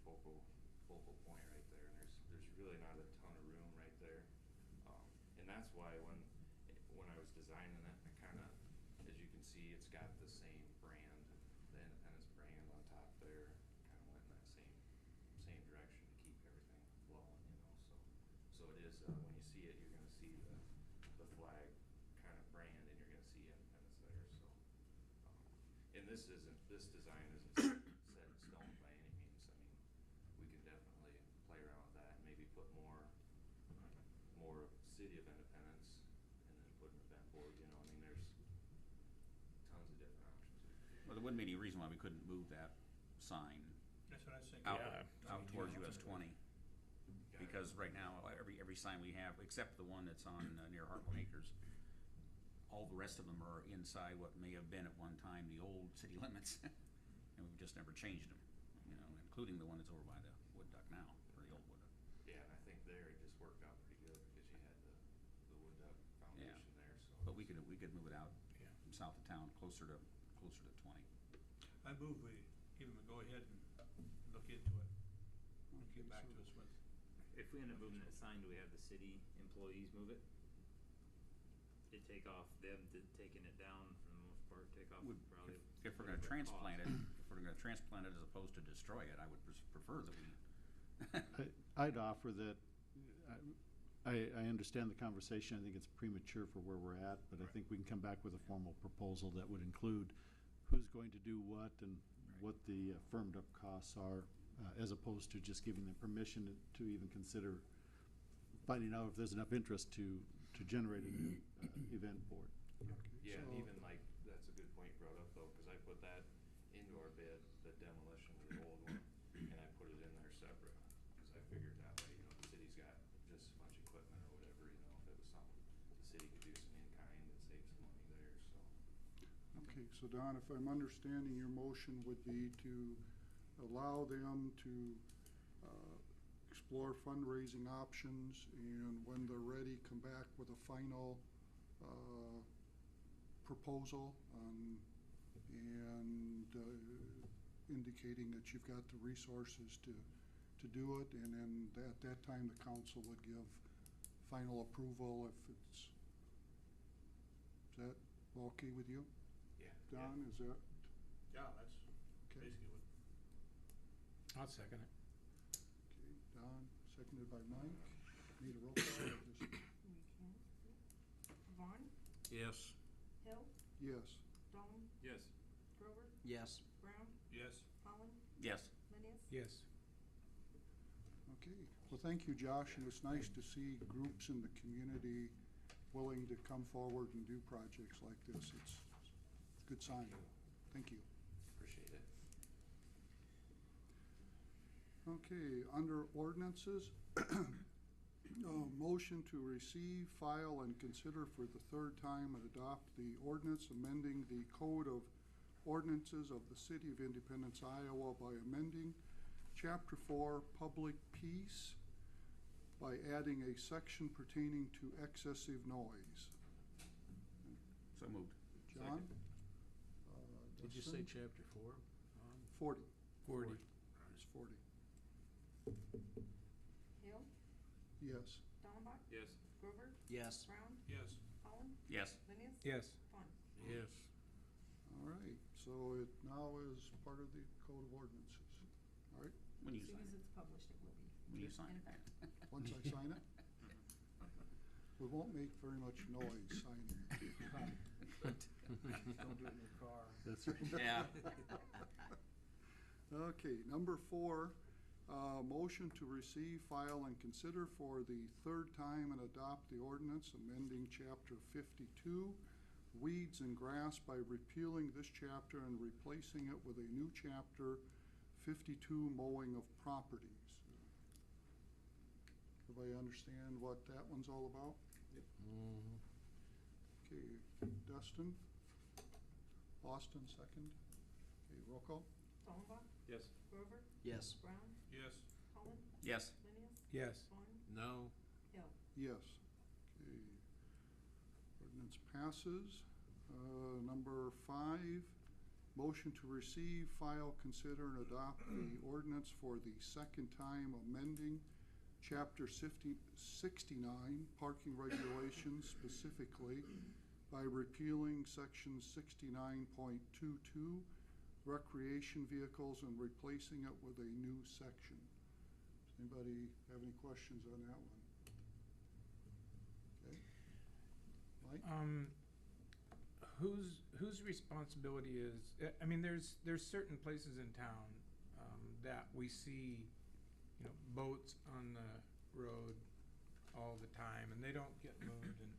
focal point right there, and there's really not a ton of room right there. And that's why when I was designing it, I kind of, as you can see, it's got the same brand, the Independence brand on top there. Kind of went in that same direction to keep everything flowing, you know. So it is, when you see it, you're going to see the flag kind of brand, and you're going to see Independence there. So, and this design isn't set in stone by any means. I mean, we can definitely play around with that and maybe put more City of Independence, and then put an event board. You know, I mean, there's tons of different options. Well, there wouldn't be any reason why we couldn't move that sign That's what I was thinking. out towards US 20. Because right now, every sign we have, except the one that's on near Heartland Acres, all the rest of them are inside what may have been at one time the old city limits, and we've just never changed them. You know, including the one that's over by the Wood Duck now, or the old Wood Duck. Yeah, and I think there it just worked out pretty good because you had the Wood Duck foundation there. So, but we could move it out from south of town, closer to 20. I move we give them a go ahead and look into it. And get back to us with. If we end up moving that sign, do we have the city employees move it? They take off, them taking it down for the most part, take off probably. If we're going to transplant it, as opposed to destroy it, I would prefer that we. I'd offer that. I understand the conversation. I think it's premature for where we're at, but I think we can come back with a formal proposal that would include who's going to do what and what the firmed up costs are, as opposed to just giving them permission to even consider finding out if there's enough interest to generate a new event board. Okay. Yeah, and even like, that's a good point brought up though, because I put that into our bid, the demolition of the old one, and I put it in there separate, because I figured that way, you know, the city's got just a bunch of equipment or whatever, you know, if it was something the city could do some in kind and save some money there, so. Okay, so Don, if I'm understanding, your motion would be to allow them to explore fundraising options, and when they're ready, come back with a final proposal and indicating that you've got the resources to do it, and then at that time the council would give final approval if it's. Is that okay with you? Yeah. Don, is that? Yeah, that's Okay. basically what. I'll second it. Okay, Don, seconded by Mike. Need a roll call? We can. Vaughn, Yes. Hill, Yes. Dahlman, Yes. Grover, Yes. Brown, Yes. Holland, Yes. Linneas. Yes. Okay, well, thank you, Josh, and it's nice to see groups in the community willing to come forward and do projects like this. It's a good sign. Thank you. Appreciate it. Okay, under ordinances, motion to receive, file, and consider for the third time and adopt the ordinance amending the Code of Ordinances of the City of Independence, Iowa by amending Chapter 4, Public Peace, by adding a section pertaining to excessive noise. So moved. John? Did you say chapter 4? 40. 40. It's 40. Hill, Yes. Dahlbach, Yes. Grover, Yes. Brown, Yes. Holland, Yes. Linneas. Yes. Vaughn. Yes. All right, so it now is part of the Code of Ordinances. All right, When you As soon sign as it. it's published, it will be. When you in sign effect. it. once I sign it, we won't make very much noise signing it. Don't do it in your car. That's right. Yeah. Okay, number 4, motion to receive, file, and consider for the third time and adopt the ordinance amending Chapter 52, Weeds and Grass, by repealing this chapter and replacing it with a new Chapter 52, Mowing of Properties. Everybody understand what that one's all about? Yep. Okay, Dustin? Austin, second. Okay, roll call? Dahlbach, Yes. Grover, Yes. Brown, Yes. Holland, Yes. Linneas. Yes. Vaughn, No. Hill. Yes. Okay. Ordinance passes. Number 5 Motion to receive, file, consider, and adopt the ordinance for the second time amending Chapter 69, parking regulations specifically by repealing Section 69.22, recreation vehicles, and replacing it with a new section. Does anybody have any questions on that one? Okay. Mike? Whose responsibility is, I mean, there's certain places in town, that we see, you know, boats on the road all the time, and they don't get moved, and